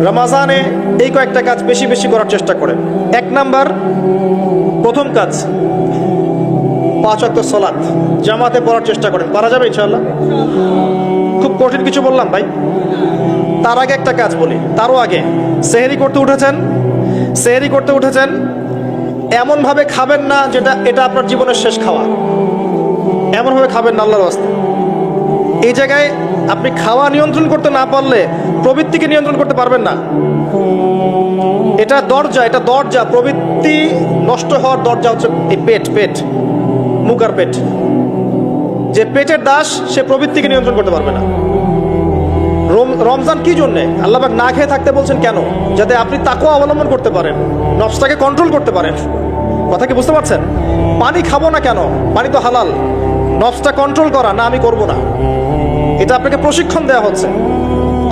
রমাজানে এই কয়েকটা কাজ বেশি বেশি করার চেষ্টা করেন। এক নাম্বার, প্রথম কাজ, 5 ওয়াক্ত সালাত জামাতে পড়ার চেষ্টা করেন। পারা যাবে ইনশাআল্লাহ? খুব কঠিন কিছু বললাম ভাই? তার আগে একটা কাজ বলি, তারও আগে, সেহরি করতে উঠেছেন, এমনভাবে খাবেন না যেটা এটা আপনার জীবনের শেষ খাওয়া। এমনভাবে খাবেন না আল্লাহর ওয়াস্তে। এই জায়গায় আপনি খাওয়া নিয়ন্ত্রণ করতে না পারলে প্রবৃত্তিকে নিয়ন্ত্রণ করতে পারবেন না। এটা দরজা, প্রবৃত্তি নষ্ট হওয়ার দরজা হচ্ছে এই পেট, মুখ আর পেট। যে পেটের দাস, সে প্রবৃত্তিকে নিয়ন্ত্রণ করতে পারবে না। রমজান কি জন্যে আল্লাহ পাক না খেয়ে থাকতে বলছেন কেন? যাতে আপনি তাকওয়া অবলম্বন করতে পারেন, নফসটাকে কন্ট্রোল করতে পারেন। কথা কি বুঝতে পারছেন? পানি খাবো না কেন? পানি তো হালাল। নফসটা কন্ট্রোল করা, না আমি করব না, এটা আপনাকে প্রশিক্ষণ দেওয়া হচ্ছে।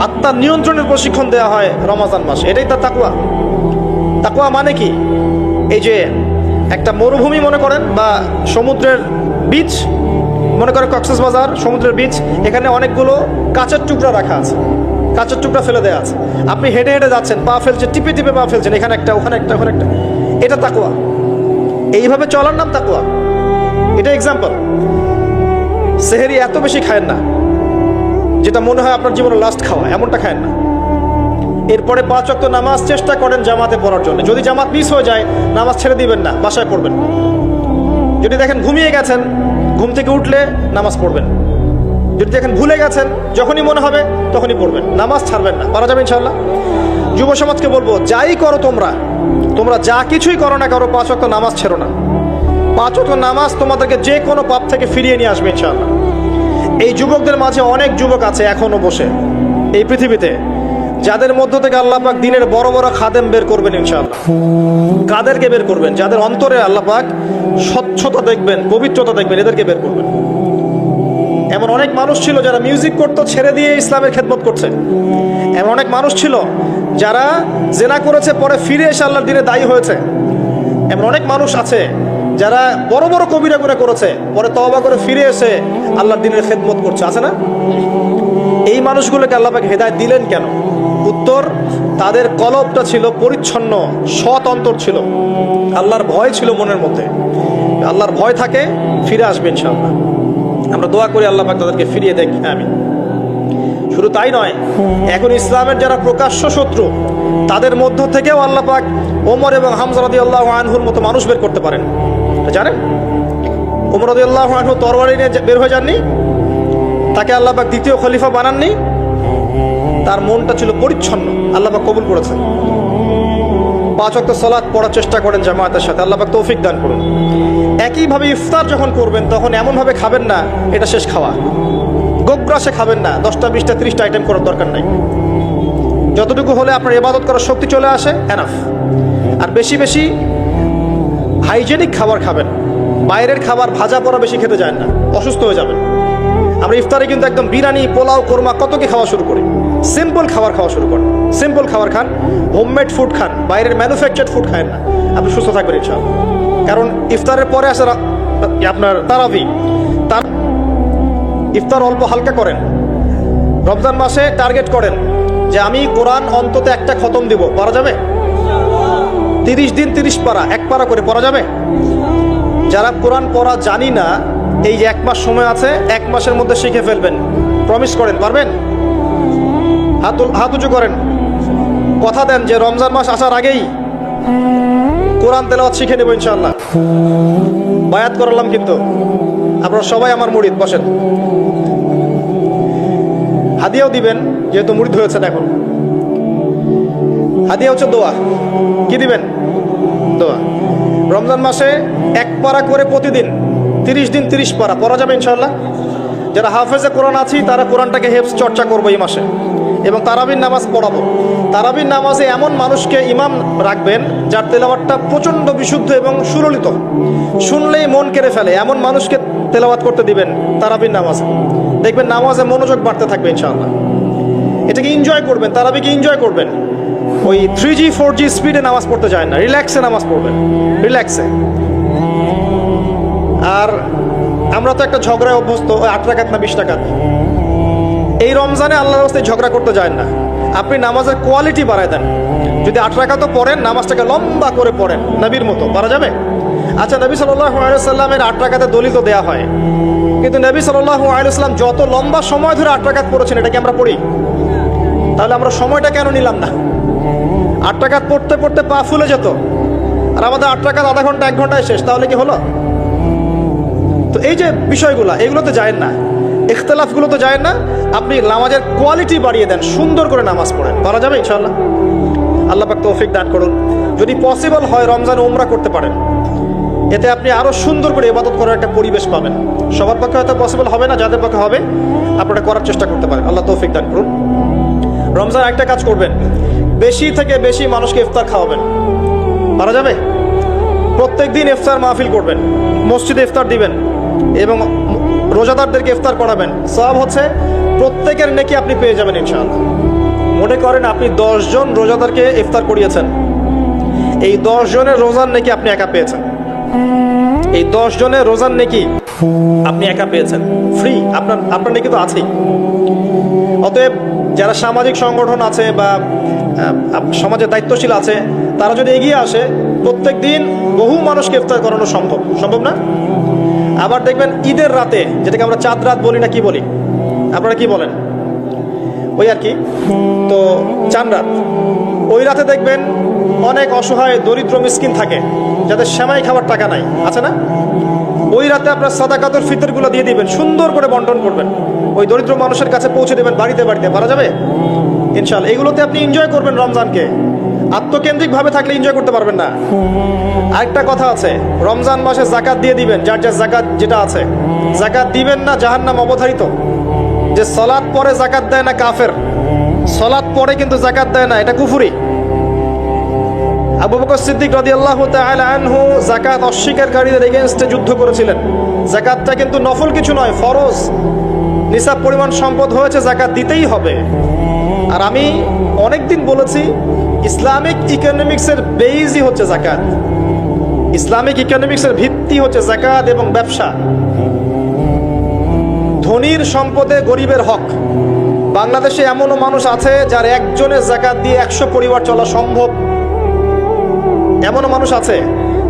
আত্মার নিয়ন্ত্রণের প্রশিক্ষণ দেওয়া হয় রমজান মাসে। এটাই তার তাকওয়া। তাকওয়া মানে কি? এই যে একটা মরুভূমি মনে করেন, বা সমুদ্রের বিচ মনে করেন, কক্সবাজার সমুদ্রের বিচ, এখানে অনেকগুলো কাঁচের টুকরা রাখা আছে, কাঁচের টুকরা ফেলে দেওয়া আছে। আপনি হেঁটে হেঁটে যাচ্ছেন, পা ফেলছেন, টিপে টিপে পা ফেলছেন, এখানে একটা, ওখানে একটা, ওখানে একটা। এটা তাকওয়া। এইভাবে চলার নাম তাকওয়া। এটা এক্সাম্পল। সেহরি এত বেশি খায়েন না যেটা মনে হয় আপনার জীবনের লাস্ট খাওয়া, এমনটা খায়েন না। এরপরে 5 ওয়াক্ত নামাজ চেষ্টা করেন জামাতে পড়ার জন্য। যদি জামাত মিস হয়ে যায়, নামাজ ছেড়ে দিবেন না, বাসায় পড়বেন। যদি দেখেন ঘুমিয়ে গেছেন, ঘুম থেকে উঠলে নামাজ পড়বেন। যদি দেখেন ভুলে গেছেন, যখনই মনে হবে তখনই পড়বেন, নামাজ ছাড়বেন না। পারা যাবে ইনশাআল্লাহ? যুব সমাজকে বলবো, যাই করো তোমরা যা কিছুই করো না করো, 5 ওয়াক্ত নামাজ ছেড়ো না। 5 ওয়াক্ত নামাজ তোমাদেরকে যে কোনো পাপ থেকে ফিরিয়ে নিয়ে আসবে ইনশাআল্লাহ। এই যুবকদের মাঝে অনেক যুবক আছে এখনো বসে এই পৃথিবীতে, যাদের মধ্য থেকে আল্লাহ পাক দিনের বড় বড় খাদেম বের করবেন ইনশাআল্লাহ। কাদেরকে বের করবেন? যাদের অন্তরে আল্লাহ পাক স্বচ্ছতা দেখবেন, পবিত্রতা দেখবেন, এদেরকে বের করবেন। এমন অনেক মানুষ ছিল যারা মিউজিক করতো, ছেড়ে দিয়ে ইসলামের খেদমত করছে। এমন অনেক মানুষ ছিল যারা জেনা করেছে, পরে ফিরে এসে আল্লাহর দিনে দায়ী হয়েছে। এমন অনেক মানুষ আছে যারা বড় বড় কবিরা গুনাহ করেছে, পরে তওবা করে ফিরে এসে আল্লাহর দিনের খেদমত করছে, আছে না? এই মানুষগুলোকে আল্লাহ পাক হেদায়েত দিলেন কেন? উত্তর, তাদের কলবটা ছিল পরিচ্ছন্ন, সৎ অন্তর ছিল, আল্লাহর ভয় ছিল মনের মধ্যে। আল্লাহর ভয় থাকে, ফিরে আসবে ইনশাআল্লাহ। আমরা দোয়া করি আল্লাহ পাক তাদেরকে ফিরিয়ে দেখ। আমিন। শুধু তাই নয়, এখন ইসলামের যারা প্রকাশ্য শত্রু, তাদের মধ্য থেকেও আল্লাহ পাক ওমর এবং হামজা রাদিয়াল্লাহু আনহুর মতো মানুষ বের করতে পারেন। জানেন, ওমর রাদিয়াল্লাহু আনহু তরবারি নিয়ে বের হয়ে যাননি, তাকে আল্লাহ পাক দ্বিতীয় খলিফা বানাননি। তার মনটা ছিল পরিচ্ছন্ন, আল্লাহ পাক কবুল করেছেন। 5 ওয়াক্ত সালাত পড়ার চেষ্টা করেন জামাতের সাথে, আল্লাহ পাক তৌফিক দান করুন। একইভাবে ইফতার যখন করবেন, তখন এমনভাবে খাবেন না এটা শেষ খাওয়া। গোগ্রাসে খাবেন না, 10টা 20টা 30টা আইটেম করার দরকার নাই। যতটুকু হলে আপনার ইবাদত করার শক্তি চলে আসে, এনাফ। আর বেশি বেশি হাইজেনিক খাবার খাবেন। বাইরের খাবার ভাজা পোড়া বেশি খেতে যায় না, অসুস্থ হয়ে যাবেন। আমরা ইফতারে কিন্তু একদম বিরিয়ানি, পোলাও, কোরমা কত কি খাওয়া শুরু করি। সিম্পল খাবার খাওয়া শুরু করেন, সিম্পল খাবার খান, হোমমেড ফুড খান, বাইরের ম্যানুফ্যাকচার্ড ফুড খান না। আপনি সুস্থ থাকবেন ইনশাআল্লাহ। কারণ ইফতারের পরে আসে আপনার তারাবি। তার ইফতার অল্প হালকা করেন। রমজান মাসে টার্গেট করেন যে আমি কোরআন অন্তত একটা খতম দিব। পড়া যাবে? 30 দিন 30 পারা, 1 পারা করে পড়া যাবে? যারা কোরআন পড়া জানি না, এই যে 1 মাস সময় আছে, 1 মাসের মধ্যে শিখে ফেলবেন। প্রমিস করেন, পারবেন? হাত উঁচু করেন, কথা দেন যে রমজান মাস আসার আগেই কোরআন তেলাওয়াত শিখে নেব ইনশাআল্লাহ। বায়াত করলাম কিন্তু, আপনারা সবাই আমার মুরিদ। বসেন, হাদিয়াও দিবেন যেহেতু মুরিদ হয়েছেন। এখন হাদিয়া হচ্ছে দোয়া। কি দিবেন? দোয়া। রমজান মাসে 1 পারা করে প্রতিদিন, 30 দিন 30 পারা পড়া যাবে ইনশাআল্লাহ। যারা হাফেজে কোরআন আছি, তারা কোরআনটাকে হেফজ চর্চা করবো এই মাসে, এবং তারাবির নামাজ পড়াবো। তারাবির নামাজে এমন মানুষকে ইমাম রাখবেন যার তেলাওয়াতটা প্রচণ্ড বিশুদ্ধ এবং সুললিত, শুনলেই মন কেড়ে ফেলে, এমন মানুষকে তেলাওয়াত করতে দিবেন তারাবির নামাজে। দেখবেন নামাজে মনোযোগ বাড়তে থাকবে ইনশাআল্লাহ। এটাকে এনজয় করবেন, তারাবিকে এনজয় করবেন। ওই 3G 4G স্পিডে নামাজ পড়তে যায় না, রিল্যাক্সে নামাজ পড়বেন, রিল্যাক্সে। আর আমরা তো একটা ঝগড়ায় অভ্যস্ত, 8 রাকাত না 20 রাকাত। এই রমজানে আল্লাহর রাস্তায় ঝগড়া করতে যায় না। আপনি নামাজের কোয়ালিটি বাড়ায় দেন। যদি 8 রাকাতও পড়েন, নামাজটাকে লম্বা করে পড়েন নবীর মতো, পারা যাবে? আচ্ছা, নবী সাল্লাল্লাহু আলাইহি সাল্লামের 8 রাকাতের দলিল তো দেয়া হয়, কিন্তু নবী সাল্লাল্লাহু আলাইহি সাল্লাম যত লম্বা সময় ধরে 8 রাকাত পড়েছেন, এটা কি আমরা পড়ি? তাহলে আমরা সময়টা কেন নিলাম না? 8 রাকাত পড়তে পড়তে পা ফুলে যেত, আর আমাদের 8 রাকাত আধা ঘন্টা 1 ঘন্টায় শেষ, তাহলে কি হলো? তো এই যে বিষয়গুলো, এগুলোতে যায় না, ইখতিলাফগুলো তো যায় না। আপনি নামাজের কোয়ালিটি বাড়িয়ে দেন, সুন্দর করে নামাজ পড়েন, পারা যাবে ইনশাআল্লাহ। আল্লাহ পাক তৌফিক দান করুন। যদি পসিবল হয় রমজানে উমরা করতে পারেন, এতে আপনি আরো সুন্দর করে ইবাদত করার একটা পরিবেশ পাবেন। সবার পক্ষে হয়তো পসিবল হবে না, যাদের পক্ষে হবে আপনারা করার চেষ্টা করতে পারেন। আল্লাহ তৌফিক দান করুন। রমজান একটা কাজ করবেন, বেশি থেকে বেশি মানুষকে ইফতার খাওয়াবেন, পারা যাবে? প্রত্যেক দিন ইফতার মাহফিল করবেন, মসজিদে ইফতার দিবেন এবং রোজাদারদেরকে ইফতার করাবেন। সওয়াব হচ্ছে প্রত্যেকের নেকি আপনি পেয়ে যাবেন ইনশাআল্লাহ। মনে করেন আপনি 10 জন রোজাদারকে ইফতার করিয়েছেন, এই 10 জনের রোজার নেকি আপনি একা পেয়েছেন। এই 10 জনের রোজার নেকি আপনি একা পেয়েছেন, ফ্রি, আপনার নেকি তো আছেই। অতএব যারা সামাজিক সংগঠন আছে বা সমাজের দায়িত্বশীল আছে, তারা যদি এগিয়ে আসে, প্রত্যেক দিন বহু মানুষকে ইফতার করানো সম্ভব না? আবার দেখবেন ঈদের রাতে, যেটাকে আমরা চাঁদ রাত বলি না কি বলি, আপনারা কি বলেন? ওই আর কি, তো চাঁদ রাত, ওই রাতে দেখবেন অনেক অসহায় দরিদ্র মিসকিন থাকে, যাদের সেমাই খাবার টাকা নাই, আছে না? ওই রাতে আপনার সাদাকাতুল ফিতরগুলো দিয়ে দিবেন, সুন্দর করে বন্টন করবেন, ওই দরিদ্র মানুষের কাছে পৌঁছে দেবেন বাড়িতে বাড়িতে, পারা যাবে ইনশাআল্লাহ। এগুলোতে আপনি এনজয় করবেন রমজানকে। আত্মকেন্দ্রিক ভাবে থাকলে এনজয় করতে পারবেন না। আরেকটা কথা আছে, রমজান মাসে যাকাত দিয়ে দিবেন, যার যার যাকাত যেটা আছে। যাকাত দিবেন না, জাহান্নাম অবধারিত। যে সালাত পরে যাকাত দেয় না কাফের, সালাত পরে কিন্তু যাকাত দেয় না, এটা কুফরি। আবু বকর সিদ্দিক রাদিয়াল্লাহু তাআলা আনহু যাকাত অস্বীকারীদের এগেইনস্টে যুদ্ধ করেছিলেন। যাকাতটা কিন্তু নফল কিছু নয়, ফরজ। নিসাব পরিমাণ সম্পদ হয়েছে, যাকাত দিতেই হবে। আর আমি অনেকদিন বলেছি, ইসলামিক ইকোনমিক্সের বেইজই হচ্ছে যাকাত। ইসলামিক ইকোনমিক্সের ভিত্তি হচ্ছে যাকাত এবং ব্যবসা। ধনীর সম্পদে গরিবের হক। বাংলাদেশে এমনও মানুষ আছে যার একজনের যাকাত দিয়ে 100 পরিবার চলা সম্ভব। এমনও মানুষ আছে,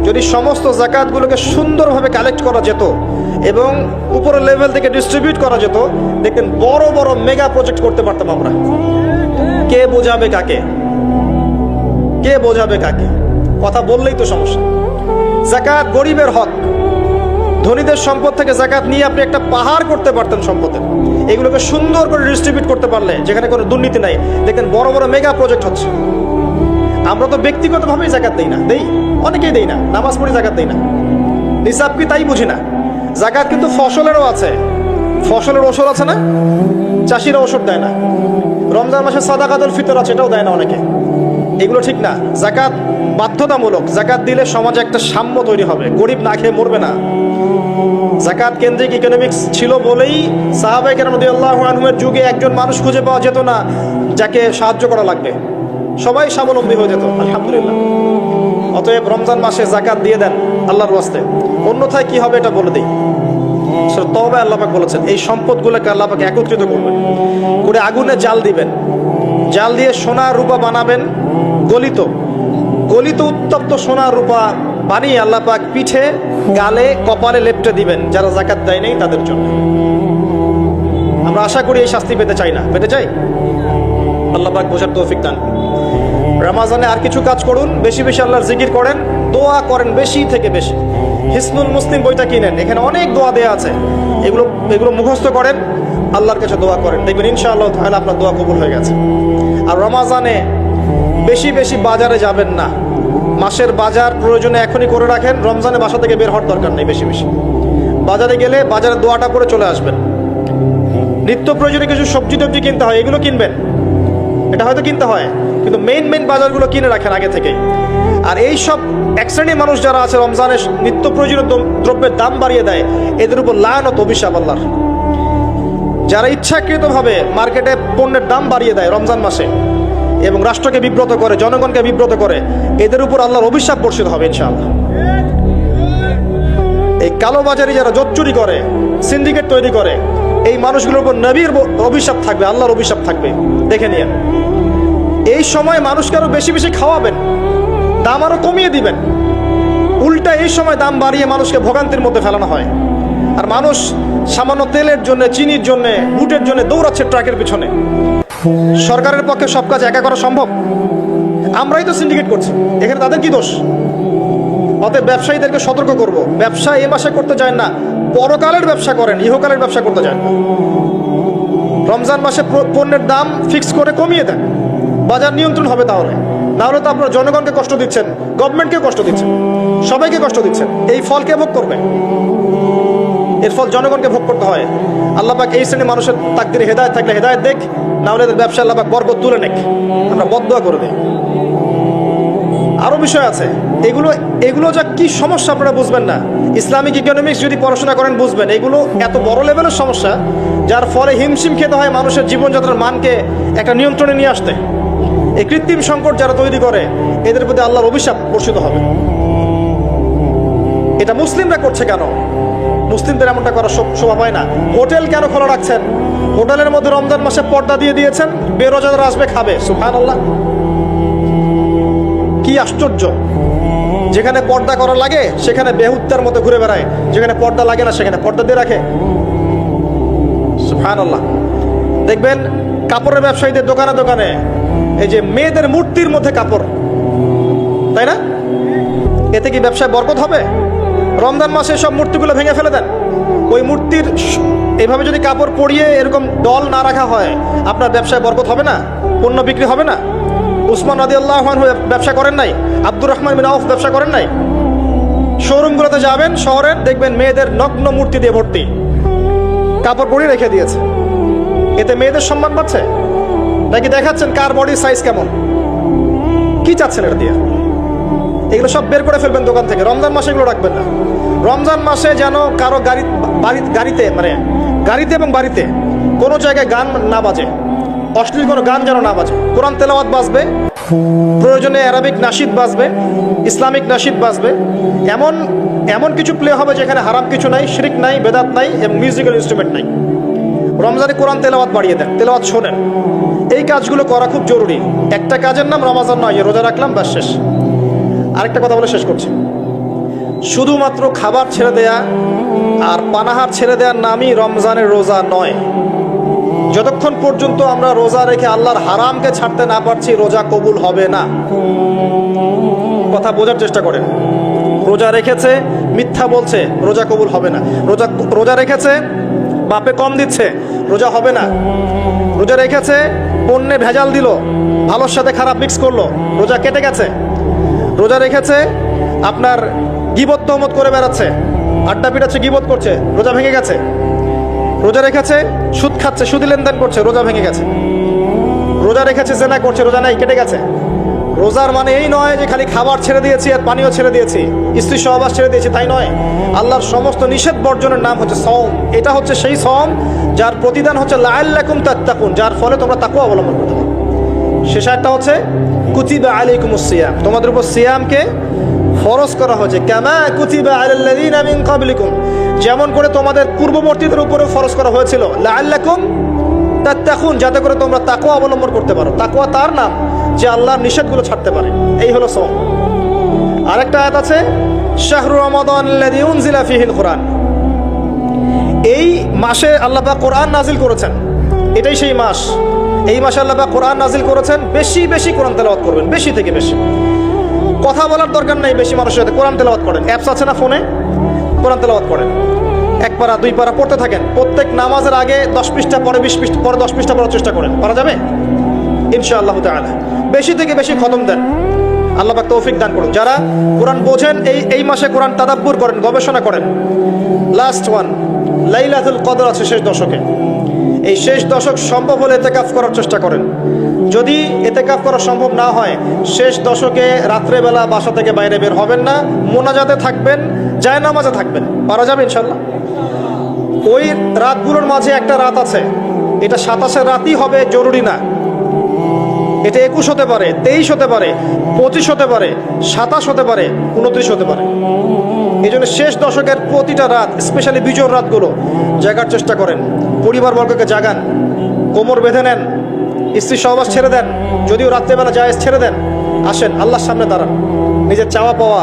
যদি সমস্ত যাকাতগুলোকে সুন্দরভাবে কালেক্ট করা যেত এবং উপরের লেভেল থেকে ডিস্ট্রিবিউট করা যেত, দেখবেন বড় বড় মেগা প্রজেক্ট করতে পারতাম আমরা। কে বোঝাবে কাকে? কে বোঝাবে কাকে? কথা বললেই তো সমস্যা। যাকাত গরিবের হক। ধনীদের সম্পদ থেকে যাকাত নিয়ে আপনি একটা পাহাড় করতে পারতেন সম্পদের। এগুলোকে সুন্দর করে ডিস্ট্রিবিউট করতে পারলে, যেখানে কোনো দুর্নীতি নাই, দেখেন বড় বড় মেগা প্রজেক্ট হচ্ছে। আমরা তো ব্যক্তিগতভাবেই যাকাত দেই না, অনেকেই দেই না, নামাজ পড়ি যাকাত দেই না। নিসাব কি তাই বুঝি না। যাকাত কিন্তু ফসলেরও আছে, ফসলের ওষুধ আছে না, চাষিরা ওষুধ দেয় না। রমজান মাসে সাদাকাতুল ফিতর আছে, এটাও দেয় না অনেকে। এগুলো ঠিক না। যাকাত বাধ্যতামূলক। যাকাত দিলে সমাজে একটা সাম্য তৈরি হবে, গরিব না খেয়ে মরবে না। যাকাত কেন্দ্রিক ইকোনমিক্স ছিল বলেই সাহাবায়ে কেরাম রাদিয়াল্লাহু আনহুমের যুগে একজন মানুষ খুঁজে পাওয়া যেত না যাকে সাহায্য করা লাগবে, সবাই স্বাবলম্বী হয়ে যেত, আলহামদুলিল্লাহ। অতএব রমজান মাসে যাকাত দিয়ে দেন আল্লাহর ওয়াস্তে, অন্যথায় কি হবে এটা বলে দিই। তওবা আল্লাহ পাক বলেছেন, এই সম্পদগুলোকে আল্লাহ পাক একত্রিত করবেন, করে আগুনে জাল দিবেন, জাল দিয়ে সোনা রূপা বানাবেন, গলিত গলিত উত্তপ্ত সোনা রূপা বানিয়ে আল্লাহ পাক পিঠে, গালে, কপালে লেপটে দিবেন যারা যাকাত দেয় নাই তাদের জন্য। আমরা আশা করি এই শাস্তি পেতে চাই না, পেতে চাই? আল্লাহ পাক বোঝার তৌফিক দান। রমজানে আর কিছু কাজ করুন, বেশি বেশি আল্লাহর জিকির করেন, দোয়া করেন বেশি থেকে বেশি। হিসনুল মুসলিম বইটা কিনেন, এখানে অনেক দোয়া দেয়া আছে, এগুলো মুখস্থ করেন, আল্লাহর কাছে দোয়া করেন, দেখবেন ইনশাআল্লাহ তাআলা আপনার দোয়া কবুল হয়ে গেছে। আর রমজানে বেশি বেশি বাজারে যাবেন না। মাসের বাজার প্রয়োজনে এখনই করে রাখেন, রমজানে বাসা থেকে বের হওয়ার দরকার নেই। বেশি বেশি বাজারে গেলে বাজারের দোয়াটা করে চলে আসবেন। নিত্য প্রয়োজনীয় কিছু সবজি টবজি কিনতে হয়, এগুলো কিনবেন, এটা হয়তো কিনতে হয়, কিন্তু মেইন বাজারগুলো কিনে রাখেন আগে থেকেই। আর এই সব এক শ্রেণীর মানুষ যারা আছে রমজানে নিত্য প্রয়োজনীয় দ্রব্যের দাম বাড়িয়ে দেয়, এদের উপর লানত অভিশাপ আল্লাহর। যারা ইচ্ছাকৃতভাবে মার্কেটে পণ্যের দাম বাড়িয়ে দেয় রমজান মাসে এবং রাষ্ট্রকে বিব্রত করে, জনগণকে বিব্রত করে, এদের উপর আল্লাহর অভিশাপ বর্ষিত হবে ইনশাআল্লাহ। এই কালোবাজারি যারা জোট চুরি করে, সিন্ডিকেট তৈরি করে, এই মানুষগুলোর উপর নবীর অভিশাপ থাকবে, আল্লাহর অভিশাপ থাকবে, দেখে নিয়ে। এই সময় মানুষকে আরো বেশি বেশি খাওয়াবেন, দাম আরো কমিয়ে দিবেন। উল্টা এই সময় দাম বাড়িয়ে মানুষকে ভোগান্তির মধ্যে ফেলানো হয়। আর মানুষ সামান্য তেলের জন্য, চিনির জন্য, বুটের জন্য দৌড়াচ্ছে ট্রাকের পিছনে। সরকারের পক্ষে সব কাজ একা করা সম্ভব? আমরাই তো সিন্ডিকেট করছি, এখানে তাদের কি দোষ? অতএব ব্যবসায়ীদেরকে সতর্ক করব, ব্যবসা এ মাসে করতে যায় না, পরকালের ব্যবসা করেন, ইহকালের ব্যবসা করতে যায় না। রমজান মাসে পণ্যের দাম ফিক্স করে কমিয়ে দেন, বাজার নিয়ন্ত্রণ হবে। তাহলে নাহলে তো আপনারা জনগণকে কষ্ট দিচ্ছেন, গভর্নমেন্টকে কষ্ট দিচ্ছেন, সবাইকে কষ্ট দিচ্ছেন। এই ফল কে ভোগ করবে? এর ফল জনগণকে ভোগ করতে হয়। আল্লাহ পাক এই শ্রেণীর মানুষের তাকদিরে হেদায়েত থাকলে হেদায়েত দেখ, না হলে এদের ব্যবসা আল্লাহ পাক বরকত তুলে নেক, আমরা বদদুয়া করে দিই। আরো বিষয় আছে, এগুলো যা কি সমস্যা আপনারা বুঝবেন না। ইসলামিক ইকোনমিক্স যদি পড়াশোনা করেন বুঝবেন, এগুলো এত বড় লেভেলের সমস্যা যার ফলে হিমশিম খেতে হয় মানুষের জীবনযাত্রার মানকে একটা নিয়ন্ত্রণে নিয়ে আসতে। এই কৃত্রিম সংকট যারা তৈরি করে, এদের প্রতি আল্লাহর অভিশাপ বর্ষিত হবে। এটা মুসলিমরা করছে কেন? মুসলিমদের এমনটা করার শোভা পায় না। হোটেল কেন খোলা রাখছেন? হোটেলের মধ্যে রমজান মাসে পর্দা দিয়ে দিয়েছেন, বেরোজাদার আসবে, খাবে। সুবহানাল্লাহ, কি আশ্চর্য! যেখানে পর্দা করা লাগে সেখানে বেহুত্তার মতো ঘুরে বেড়ায়, যেখানে পর্দা লাগে না সেখানে পর্দা দিয়ে রাখে। সুবহানাল্লাহ। দেখবেন কাপড়ের ব্যবসায়ীদের দোকানে দোকানে এই যে মেয়েদের মূর্তির মধ্যে কাপড়, তাই না? এতে কি ব্যবসায় বরকত হবে? রমজান মাসে সব মূর্তিগুলো ভেঙে ফেলে দেন। ওই মূর্তির এভাবে যদি কাপড় পরিয়ে এরকম দল না রাখা হয়, আপনার ব্যবসায় বরকত হবে না, পণ্য বিক্রি হবে না। উসমান রাদিয়াল্লাহু আনহু ব্যবসা করেন নাই? আব্দুর রহমান বিন আউফ ব্যবসা করেন নাই? শোরুমগুলোতে যাবেন শহরের, দেখবেন মেয়েদের নগ্ন মূর্তি দিয়ে ভর্তি, কাপড় পরিয়ে রেখে দিয়েছে। এতে মেয়েদের সম্মান পাচ্ছে নাকি দেখাচ্ছেন কার বডির সাইজ কেমন? কি চাচ্ছেন এটা দিয়ে? এগুলো সব বের করে ফেলবেন দোকান থেকে। রমজান মাসে এগুলো রাখবেন না। রমজান মাসে যেন কারো গাড়িতে এবং বাড়িতে কোনো জায়গায় গান না বাজে, অশ্লীল কোনো গান যেন না বাজে। কোরআন তেলাওয়াত বাজবে, প্রয়োজনে অ্যারাবিক নাশিদ বাজবে, ইসলামিক নাশিদ বাজবে। এমন কিছু প্লে হবে যেখানে হারাম কিছু নাই, শিরক নাই, বেদাত নাই এবং মিউজিক্যাল ইনস্ট্রুমেন্ট নাই। রমজানে কোরআন তেলাওয়াত বাড়িয়ে দেন, তেলাওয়াত শোনেন। এই কাজগুলো করা খুব জরুরি। একটা কাজের নাম রমজান নয়, রোজা রাখলাম ব্যাস শেষ। আরেকটা কথা বলে শেষ করছি, শুধুমাত্র খাবার ছেড়ে দেয়া আর পানাহার ছেড়ে দেওয়ার নামই রমজানের রোজা নয়। যতক্ষণ পর্যন্ত আমরা রোজা রেখে আল্লাহর হারামকে ছাড়তে না পারছি, রোজা কবুল হবে না। কথা বোঝার চেষ্টা করেন। রোজা রেখেছে, মিথ্যা বলছে, রোজা কবুল হবে না। রোজা রেখেছে, বাপে কম দিচ্ছে, রোজা হবে না। রোজা রেখেছে, পণ্যে ভেজাল দিল, ভালোর সাথে খারাপ মিক্স করলো, রোজা কেটে গেছে। রোজা রেখেছে, আপনার গীবত তহমত করে বেড়াচ্ছে, আড্ডা পিটাচ্ছে, গীবত করছে, রোজা ভেঙে গেছে। রোজা রেখেছে, সুদ খাচ্ছে, সুদি লেনদেন করছে, রোজা ভেঙে গেছে। রোজা রেখেছে, জেনা করছে, রোজা নাই, কেটে গেছে। রোজার মানে এই নয় যে খালি খাবার ছেড়ে দিয়েছি আর পানীয় ছেড়ে দিয়েছি, স্ত্রী সহবাস ছেড়ে দিয়েছি, তাই নয়। আল্লাহর সমস্ত নিষেধ বর্জনের নাম হচ্ছে সওম। এটা হচ্ছে সেই সওম যার প্রতিদান হচ্ছে লাআল্লাকুম তাত্তাকুন, যার ফলে তোমরা তাকওয়া অবলম্বন করতে পারো। শেষ একটা হচ্ছে কুতিবা আলাইকুমুস সিয়াম, তোমাদের উপর সিয়ামকে ফরজ করা হয়েছে। কামা কুতিবা আলাল্লাযীনা মিন ক্বাবলিকুম, যেমন করে তোমাদের পূর্ববর্তীদের উপরে ফরজ করা হয়েছিল। লাআল্লাকুম তাত্তাকুন, যাতে করে তোমরা তাকওয়া অবলম্বন করতে পারো। তাকওয়া তার নাম যে আল্লাহর নিষেধগুলো ছাড়তে পারে। এই হলো সওম। আরেকটা আয়াত আছে, শাহরু রমাদানাল্লাযী উনজিলা ফীহিল কুরআন, এই মাসে আল্লাহ পাক কোরআন নাজিল করেছেন। এটাই সেই মাস। এই মাসে আল্লাহ পাক কোরআন নাজিল করেছেন। বেশি বেশি কোরআন তেলাওয়াত করবেন, বেশি থেকে বেশি। কথা বলার দরকার নাই, বেশি মানুষের সাথে কোরআন তেলাওয়াত করেন। অ্যাপস আছে না ফোনে, কোরআন তেলাওয়াত করেন। 1 পারা 2 পারা পড়তে থাকেন। প্রত্যেক নামাজের আগে 10 পৃষ্ঠা, পরে 20 পৃষ্ঠা, পরে 10 পৃষ্ঠা পড়ার চেষ্টা করেন। পারা যাবে ইনশাআল্লাহ তাআলা। বেশি থেকে বেশি খতম দেন, আল্লাহ পাক তৌফিক দান করুন। যারা কোরআন বোঝেন, এই মাসে কোরআন তাদাব্বুর করেন, গবেষণা করেন। লাস্ট ওয়ান, লাইলাতুল কদর আছে শেষ দশকে। এই শেষ দশক সম্ভব হলে ইতিকাফ করার চেষ্টা করেন। যদি ইতিকাফ করা সম্ভব না হয়, শেষ দশকে রাত্রেবেলা বাসা থেকে বাইরে বের হবেন না, মোনাজাতে থাকবেন, জায়নামাজে থাকবেন। পারা যাবে ইনশাআল্লাহ। ওই রাতগুলোর মাঝে একটা রাত আছে, এটা 27-এর রাতই হবে জরুরি না। এটা 21 হতে পারে, 23 হতে পারে, 25 হতে পারে, 27 হতে পারে, 29 হতে পারে। এই জন্য শেষ দশকের প্রতিটা রাত, স্পেশালি বিজোড় রাতগুলো জাগার চেষ্টা করেন। পরিবারবর্গকে জাগান, কোমর বেঁধে নেন, স্ত্রী সহবাস ছেড়ে দেন, যদিও রাত্রেবেলা জায়েজ ছেড়ে দেন। আসেন আল্লাহর সামনে দাঁড়ান, নিজের চাওয়া পাওয়া,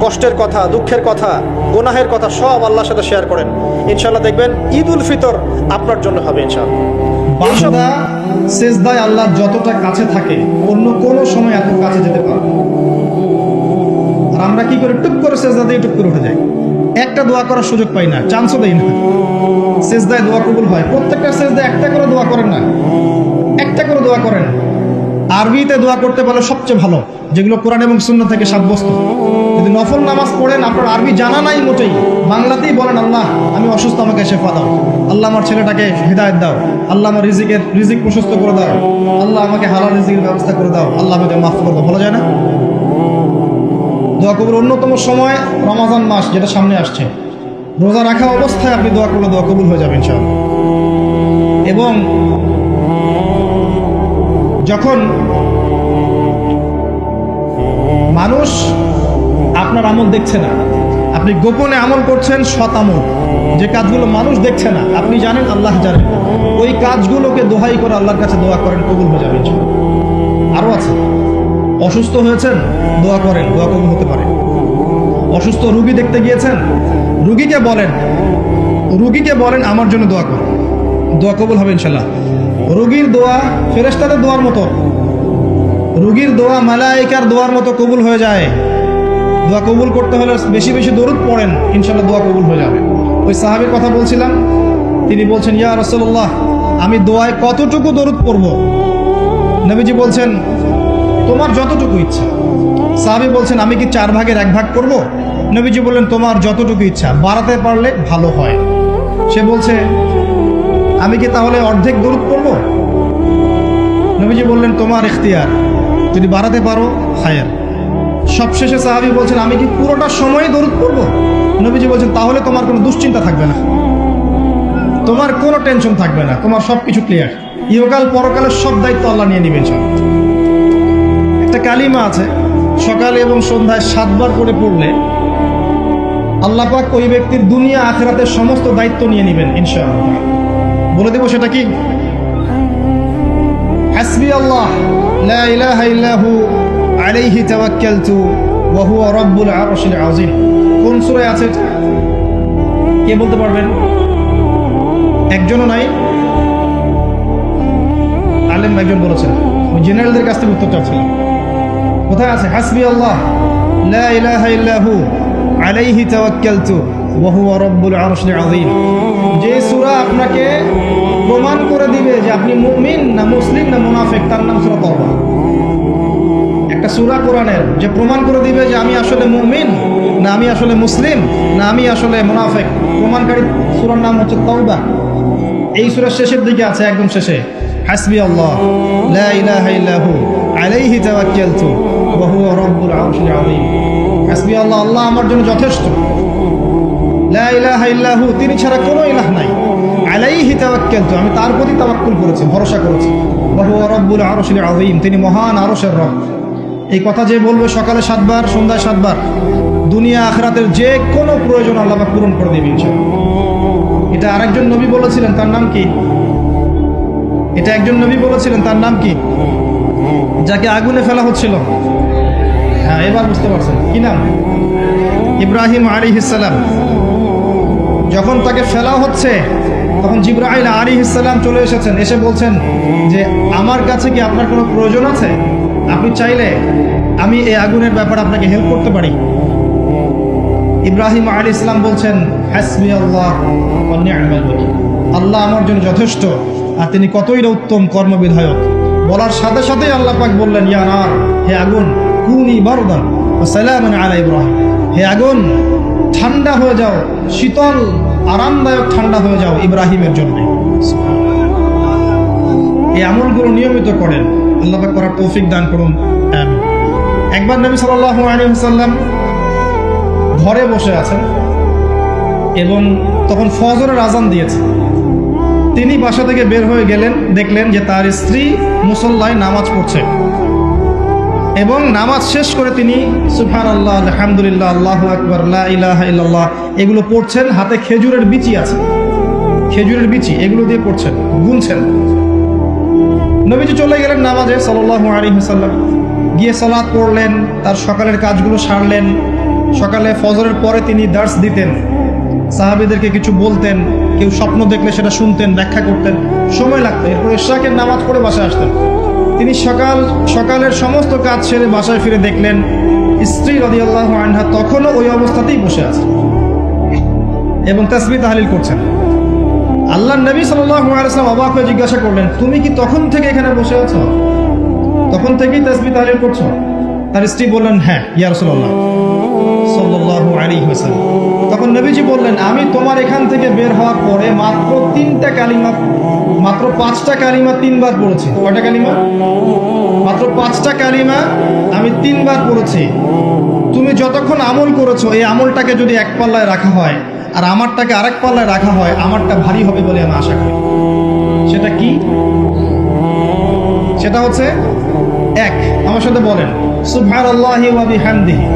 কষ্টের কথা, দুঃখের কথা, গুনাহের কথা সব আল্লাহর সাথে শেয়ার করেন। ইনশাআল্লাহ দেখবেন ঈদ উল ফিতর আপনার জন্য হবে ইনশাআল্লাহ। বান্দা সেজদায় আল্লাহর যতটা কাছে থাকে অন্য কোনো সময় এত কাছে যেতে পারে না। আর আমরা কি করে টুক করে সেজদা দিয়ে টুক করে উঠে যাই, একটা দোয়া করার সুযোগ পাই না, চান্সও দেই না। সেজদায় দোয়া কবুল হয়, প্রত্যেকটা সেজদায় একটা করে দোয়া করেন না, একটা করে দোয়া করেন। আরবিতে দোয়া করতে পারলে সবচেয়ে ভালো, যেগুলো কোরআন এবং সুন্নাহ থেকে সাব্যস্ত। যদি নফল নামাজ পড়েন, আপনার আরবি জানা নাই মোটেই, বাংলাতেই বলেন আল্লাহ আমি অসুস্থ, আমাকে শেফা দাও, আল্লাহ আমার ছেলেটাকে হিদায়াত দাও, আল্লাহ আমার রিজিক প্রশস্ত করে দাও, আল্লাহ আমাকে হালাল রিজিকের ব্যবস্থা করে দাও, আল্লাহ আমাকে মাফ করে দাও, বলা যায় না? দোয়া কবুল অন্যতম সময় রমাজান মাস, যেটা সামনে আসছে, রোজা রাখা অবস্থায় আপনি দোয়া করলে দোয়া কবুল হয়ে যাবে ইনশাআল্লাহ। এবং যখন মানুষ আপনার আমল দেখছে না, আপনি গোপনে আমল করছেন, সৎ আমল, যে কাজগুলো মানুষ দেখছে না, আপনি জানেন, আল্লাহ জানেন, ওই কাজগুলোকে দোহাই করে আল্লাহর কাছে দোয়া করেন, কবুল হয়ে যাবে ইনশাআল্লাহ। আরও আছে, অসুস্থ হয়েছেন, দোয়া করেন, দোয়া কবুল হতে পারে। অসুস্থ রুগী দেখতে গিয়েছেন, রুগীকে বলেন আমার জন্য দোয়া করুন, দোয়া কবুল হবে ইনশাআল্লাহ। রুগীর দোয়া ফেরেশতাদের দোয়ার মতো, রুগীর দোয়া মালায়েকার দোয়ার মতো কবুল হয়ে যায়। দোয়া কবুল করতে হলে বেশি বেশি দরুদ পড়েন, ইনশাআল্লাহ দোয়া কবুল হয়ে যাবে। ওই সাহাবীর কথা বলছিলাম, তিনি বলছেন ইয়া রাসূলুল্লাহ আমি দোয়ায় কতটুকু দরুদ পড়ব? নবীজি বলছেন তোমার যতটুকু ইচ্ছা। সাহাবী বলছেন আমি কি 4 ভাগের 1 ভাগ করব? নবীজি বললেন তোমার যতটুকু ইচ্ছা, বাড়াতে পারলে ভালো হয়। সে বলছে আমি কি তাহলে অর্ধেক দরুদ পড়ব? নবীজি বললেন তোমার ইখতিয়ার, যদি বাড়াতে পারো খায়ের। সবশেষে সাহাবী বলছেন আমি কি পুরোটা সময় দরুদ পড়ব? নবীজি বলছেন তাহলে তোমার কোনো দুশ্চিন্তা থাকবে না, তোমার কোনো টেনশন থাকবে না, তোমার সব কিছু ক্লিয়ার। ইহকাল পরকালের সব দায়িত্ব আল্লাহ নিয়ে নেবেন। একটা কালিমা আছে, সকালে এবং সন্ধ্যায় 7 বার করে পড়লে আল্লাহ পাক ওই ব্যক্তির দুনিয়া আখিরাতের সমস্ত দায়িত্ব নিয়ে নেবেন ইনশাআল্লাহ। বলে দেব সেটা কি? হাসবি আল্লাহ লা ইলাহা ইল্লাহু আলাইহি তাওয়াক্কালতু ওয়া হুয়া রাব্বুল আরশিল আযীম। কোন সূরায় আছে কে বলতে পারবেন? একজনও নাই? আলেম একজন বলেছেন, ওই জেনারেলদের কাছ থেকে উত্তর চাচ্ছিলাম। কোথায় আছে? হাসবি আল্লাহ লা ইলাহা ইল্লাহু আলাইহি তাওয়াক্কালতু ওয়া হুয়া রাব্বুল আরশিল আযীম। যে সূরা আপনাকে প্রমাণ করে দিবে যে আপনি মুমিন না মুসলিম না মুনাফিক, তার নাম সূরা তাওবা। একটা সূরা কোরআনের যে প্রমাণ করে দিবে যে আমি আসলে মুমিন না আমি আসলে মুসলিম না আমি আসলে মুনাফিক, প্রমাণকারী সূরার নাম হচ্ছে তাওবা। এই সূরার শেষের দিকে আছে, একদম শেষে, হাসবি আল্লাহ লা ইলাহা ইল্লাহু আলাইহি তাওয়াক্কালতু ওয়া হুয়া রাব্বুল আরশিল আযীম। হাসবি আল্লাহ, আল্লাহ আমার জন্য যথেষ্ট, লা ইলাহা ইল্লাহু, তিনি ছাড়া কোনো ইলাহ নাই, আলাইহি তাওয়াক্কালতু, আমি তার প্রতি তাওয়াক্কুল করেছি, ভরসা করেছি, ওয়া হুয়া রাব্বুল আরশিল আযীম, তিনি মহান আরশের রব। এই কথা যে বলবে সকালে 7 বার, সন্ধ্যায় 7 বার, দুনিয়া আখিরাতের যে কোনো প্রয়োজন আল্লাহ পাক পূরণ করে দেবেন ইনশাআল্লাহ। এটা আরেকজন নবী বলেছিলেন, তার নাম কি? এটা একজন নবী বলেছিলেন, তার নাম কি? যাকে আগুনে ফেলা হচ্ছিল, হ্যাঁ এবার বুঝতে পারছেন কি নাম? ইব্রাহিম আলাইহিস সালাম। যখন তাকে ফেলা হচ্ছে তখন জিবরাইল আলাইহিস সালাম চলে এসেছেন, এসে বলছেন যে আমার কাছে কি আপনার কোনো প্রয়োজন আছে? আপনি চাইলে আমি এই আগুনের ব্যাপারে আপনাকে হেল্প করতে পারি। ইব্রাহিম আলাইহিস সালাম বলছেন হাসবি আল্লাহ ওয়া নি'মাল ওয়াকিল, আল্লাহ আমার জন্য যথেষ্ট আর তিনি কতই না উত্তম কর্মবিধায়ক। বলার সাথে সাথেই আল্লাহ পাক বললেন ইয়া নার, হে আগুন, কুনি বারদান ওয়া সালামান আলা ইব্রাহিম, হে আগুন ঠান্ডা হয়ে যাও, শীতল আরামদায়ক ঠান্ডা হয়ে যাও ইব্রাহিমের জন্য। এই আমলগুলো নিয়মিত করেন, আল্লাহ পাক করার তৌফিক দান করুন। একবার নবী সাল্লাল্লাহু আলাইহি ওয়াসাল্লাম ঘরে বসে আছেন এবং তখন ফজরের আজান দিয়েছে। তিনি বাসা থেকে বের হয়ে গেলেন, দেখলেন যে তার স্ত্রী মুসল্লায় নামাজ পড়ছে এবং নামাজ শেষ করে তিনি সুবহানাল্লাহ, আলহামদুলিল্লাহ, আল্লাহু আকবার, লা ইলাহা ইল্লাল্লাহ এগুলো পড়ছেন। হাতে খেজুরের বিচি আছে, খেজুরের বিচি, এগুলো দিয়ে পড়ছেন, গুনছেন। নবীজি চলে গেলেন নামাজে সাল্লাল্লাহু আলাইহি ওয়াসাল্লাম, গিয়ে সালাত পড়লেন, তার সকালের কাজগুলো সারলেন। সকালে ফজরের পরে তিনি দার্স দিতেন, সাহাবীদেরকে কিছু বলতেন, কেউ স্বপ্ন দেখলে সেটা শুনতেন, ব্যাখ্যা করতেন, সময় লাগতো। এরপর ইশরাকের নামাজ পড়ে বাসায় আসতেন। তিনি সকালের সমস্ত কাজ সেরে বাসায় ফিরে দেখলেন স্ত্রী রাদিয়াল্লাহু আনহা তখনও ওই অবস্থাতেই বসে আছে এবং তাসবিহ তাহলিল করছেন। আল্লাহর নবী সাল্লাল্লাহু আলাইহি ওয়াসাল্লাম অবাক হয়ে জিজ্ঞাসা করলেন, তুমি কি তখন থেকে এখানে বসে আছো? তখন থেকেই তাসবিহ তাহলিল করছো? তার স্ত্রী বললেন, হ্যাঁ ইয়া রাসূলুল্লাহ সাল্লাল্লাহু আলাইহি ওয়াসাল্লাম। তখন নবীজি বললেন, আমি তোমার এখান থেকে বের হওয়ার পরে মাত্র 5টা কালিমা 3বার পড়েছি। কয়টা কালিমা? মাত্র 5টা কালিমা আমি 3বার পড়েছি। তুমি যতক্ষণ আমল করেছো, এই আমলটাকে যদি এক পাল্লায় রাখা হয় আর আমারটাকে আরেক পাল্লায় রাখা হয়, আমারটা ভারী হবে বলে আমি আশা করি। সেটা কি? সেটা হচ্ছে এক, আমার সাথে বলেন, সুবহানাল্লাহি ওয়া বিহামদিহি।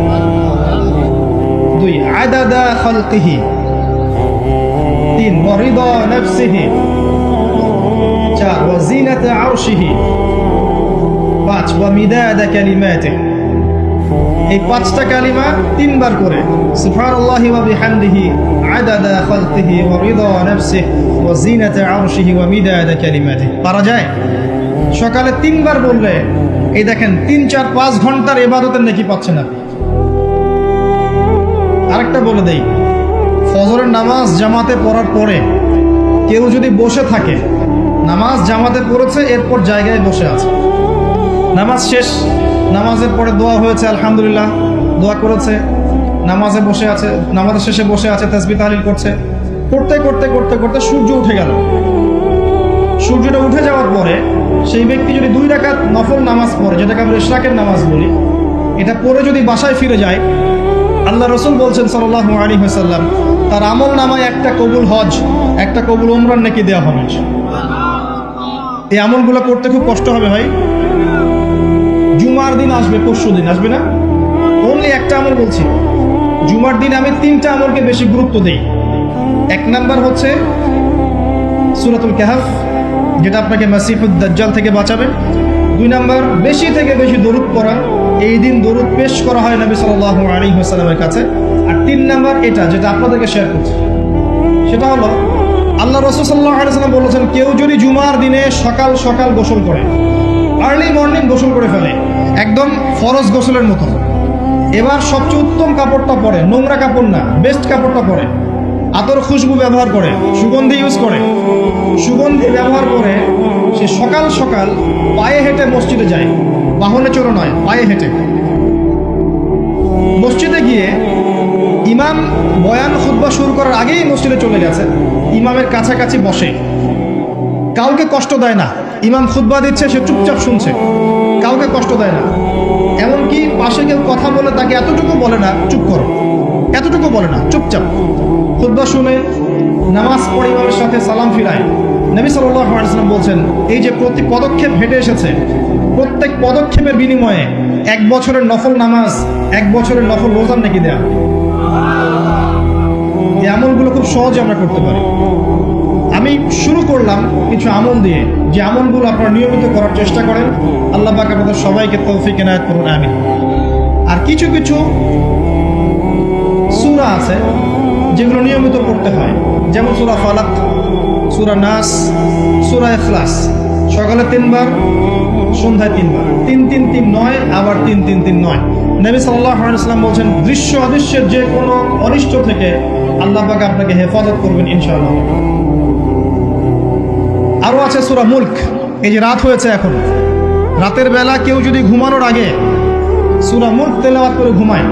2, আদাদা খালকিহি। 3, ওয়া রিদা নাফসিহি। 4, ওয়া জিনাতা আরশিহি। 5, ওয়া মিদাদা কালিমাতিহি। এই 5টা কালিমা 3বার করে, সুবহানাল্লাহি ওয়া বিহামদিহি, আদাদা খালকিহি, ওয়া রিদা নাফসিহি, ওয়া জিনাতা আরশিহি, ওয়া মিদাদা কালিমাতিহি। পারা যায়? সকালে 3বার বললে এই দেখেন 3, 4, 5 ঘন্টার ইবাদতের নেকি পাচ্ছেন আপনি। আরেকটা বলে দেই, ফজরের নামাজ জামাতে পড়ার পরে কেউ যদি বসে থাকে, নামাজ জামাতে পড়েছে এরপর জায়গায় বসে আছে, নামাজ শেষ, নামাজের পরে দোয়া হয়েছে আলহামদুলিল্লাহ, দোয়া করেছে, নামাজে বসে আছে, নামাজের শেষে বসে আছে, তাসবিহ তাহলিল করছে, করতে করতে করতে করতে সূর্য উঠে গেল। সূর্যটা উঠে যাওয়ার পরে সেই ব্যক্তি যদি 2 রাকাত নফল নামাজ পড়ে, যেটাকে আমরা ইশরাকের নামাজ বলি, এটা পড়ে যদি বাসায় ফিরে যায়, আল্লাহ রাসূল বলছেন সাল্লাল্লাহু আলাইহি ওয়াসাল্লাম, তার আমল নামায় একটা কবুল হজ, একটা কবুল উমরার নেকি দেওয়া হবে। এই আমলগুলো করতে খুব কষ্ট হবে ভাই। জুমার দিন আসবে, পরশু দিন আসবে না, অনলি একটা আমল বলছি। জুমার দিন আমি 3টা আমলকে বেশি গুরুত্ব দেই। 1 নাম্বার হচ্ছে সূরাতুল কাহফ, যেটা আপনাকে মাসিহুদ দাজ্জাল থেকে বাঁচাবে। 2 নাম্বার বেশি থেকে বেশি দরুদ পড়া, এই দিন দরুদ পেশ করা হয় নবী সাল্লাল্লাহু আলাইহি ওয়াসাল্লামের কাছে। আর 3 নাম্বার এটা যেটা আপনাদেরকে শেয়ার করছি, সেটা হলো আল্লাহ রাসূল সাল্লাল্লাহু আলাইহি ওয়াসাল্লাম বলেছেন, কেউ যদি জুমার দিনে সকাল সকাল গোসল করে, আর্লি মর্নিং গোসল করে ফেলে, একদম ফরজ গোসলের মতো, এবার সবচেয়ে উত্তম কাপড়টা পরে, নোংরা কাপড় না, বেস্ট কাপড়টা পরে, আতর খুশবু ব্যবহার করে, সুগন্ধি ইউজ করে, সুগন্ধি ব্যবহার করে সে সকাল সকাল পায়ে হেঁটে মসজিদে যায়, বাহনে চড়ে নয়, পায়ে হেঁটে মসজিদে গিয়ে ইমাম বয়ান খুতবা শুরু করার আগেই মসজিদে চলে গেছে, ইমামের কাছাকাছি বসে, কাউকে কষ্ট দেয় না। ইমাম খুতবা দিচ্ছে, সে চুপচাপ শুনছে, কাউকে কষ্ট দেয় না। এমনকি পাশে কেউ কথা বলে তাকে এতটুকু বলে না চুপ করো, এতটুকু বলে না, চুপচাপ খুতবা শুনে নামাজ পড়ে ইমামের সাথে সালাম ফিরায়। নবী সাল্লাল্লাহু আলাইহি ওয়াসাল্লাম বলছেন, এই যে প্রতি পদক্ষেপ হেঁটে এসেছে, প্রত্যেক পদক্ষেপের বিনিময়ে 1 বছরের নফল নামাজ, 1 বছরের নফল রোজার নাকি দেয়া। এই আমলগুলো খুব সহজে আমরা করতে পারি। আমি শুরু করলাম কিছু আমল দিয়ে, যে আমলগুলো আপনারা নিয়মিত করার চেষ্টা করেন। আল্লাহ পাক আপনাদের সবাইকে তৌফিক এনায়েত করুন, আমিন। আর কিছু কিছু সূরা আছে যেগুলো নিয়মিত পড়তে হয়, যেমন সূরা ফালাক, সূরা নাস, সূরা ইখলাস। সকালে 3বার, সন্ধ্যায় 3বার, 3-3-3 নয়, আবার 3-3-3 নয়। নবী সাল্লাল্লাহু আলাইহি ওয়াসাল্লাম বলছেন, দৃশ্য অদৃশ্যের যে কোনো অনিষ্ট থেকে আল্লাহ পাক আপনাকে হেফাজত করবেন ইনশাআল্লাহ। আরও আছে সূরা মুলক। এই যে রাত হয়েছে এখন, রাতের বেলা কেউ যদি ঘুমানোর আগে সূরা মুলক তেলাওয়াত করে ঘুমায়,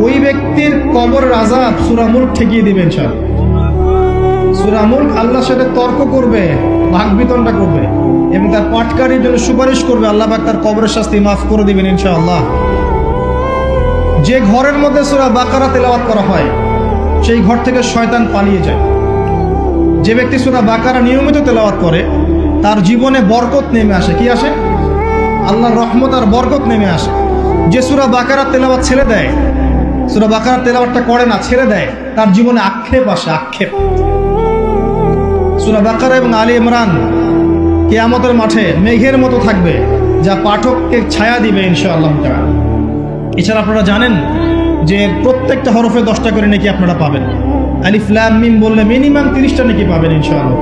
ওই ব্যক্তির কবরের আযাব সূরা মুলক ঠেকিয়ে দিবে ইনশাআল্লাহ। সূরা মুলক আল্লাহর সাথে তর্ক করবে, ভাগ বিতণ্ডা করবে এবং তার পাঠকারীর জন্য সুপারিশ করবে, আল্লাহ পাক তার কবরের শাস্তি মাফ করে দিবেন ইনশাআল্লাহ। যে ঘরের মধ্যে সূরা বাকারা তেলাওয়াত করা হয়, সেই ঘর থেকে শয়তান পালিয়ে যায়। যে ব্যক্তি সূরা বাকারা নিয়মিত তেলাওয়াত করে, তার জীবনে বরকত নেমে আসে। কি আসে? আল্লাহর রহমত আর বরকত নেমে আসে। যে সূরা বাকারা তেলাওয়াত ছেড়ে দেয়, সূরা বাকারা তেলাওয়াতটা করে না, ছেড়ে দেয়, তার জীবনে আক্ষেপ আসে, আক্ষেপ। সূরা বাকারা এবং আলী ইমরান কিয়ামতের মাঠে মেঘের মতো থাকবে, যা পাঠককে ছায়া দিবে ইনশাআল্লাহ তাআলা। এছাড়া আপনারা জানেন যে প্রত্যেকটা হরফে 10টা করে নেকি আপনারা পাবেন। আলিফ লাম মিম বললে মিনিমাম 30টা নেকি পাবেন ইনশাআল্লাহ।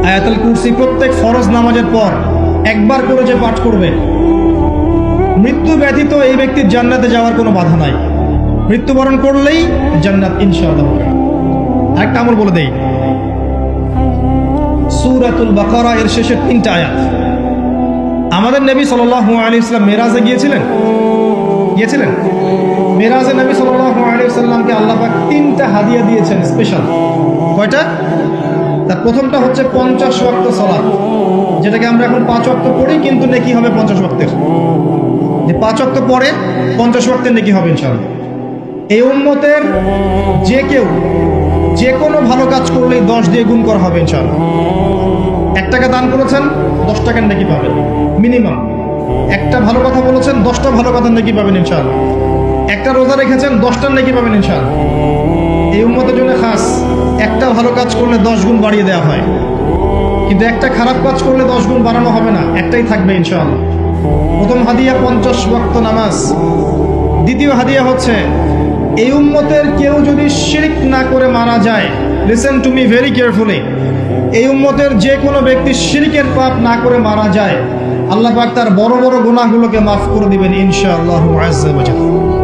আয়াতুল কুরসি প্রত্যেক ফরজ নামাজের পর একবার করে যে পাঠ করবে, মৃত্যু ব্যতীত এই ব্যক্তির জান্নাতে যাওয়ার কোনো বাধা নাই। মৃত্যুবরণ করলেই জান্নাত ইনশাআল্লাহ। আরেকটা আমল বলে দেই, সূরাতুল বাকারা এর শেষের 3টা আয়াত। আমাদের নবী সাল্লাল্লাহু আলাইহি ওয়াসাল্লাম মেরাজে গিয়েছিলেন। মেরাজে নবী সাল্লাল্লাহু আলাইহি ওয়াসাল্লামকে আল্লাহ পাক 3টা হাদিয়া দিয়েছেন স্পেশাল। কয়টা? তার প্রথমটা হচ্ছে 50 ওয়াক্ত সালাত, যেটাকে আমরা এখন 5 ওয়াক্ত পড়ি, কিন্তু নেকি হবে 50 ওয়াক্তের। যে 5 ওয়াক্ত পড়ে 50 ওয়াক্তের নেকি হবে ইনশাআল্লাহ। এই উম্মতের যে কেউ যে কোনো ভালো কাজ করলেই 10 দিয়ে গুণ করা হবে ইনশাআল্লাহ। 1 টাকা দান করেছেন 10 টাকার নেকি পাবেন মিনিমাম। একটা ভালো কথা বলেছেন 10টা ভালো কথার নেকি পাবেন ইনশাআল্লাহ। একটা রোজা রেখেছেন 10টার নেকি পাবেন ইনশাআল্লাহ। এই উম্মতের জন্য খাস, একটা ভালো কাজ করলে 10 গুণ বাড়িয়ে দেওয়া হয়, কিন্তু একটা খারাপ কাজ করলে 10 গুণ বাড়ানো হবে না, একটাই থাকবে ইনশাআল্লাহ। প্রথম হাদিয়া 50 ওয়াক্ত নামাজ। দ্বিতীয় হাদিয়া হচ্ছে এই উম্মতের কেউ যদি শিরক না করে মারা যায়, listen to me very carefully, এই উম্মতের যে কোনো ব্যক্তি শিরকের পাপ না করে মারা যায়, আল্লাহ পাক তার বড় বড় গুনাহগুলোকে মাফ করে দিবেন ইনশাআল্লাহু আযজা ওয়া জাল্লা।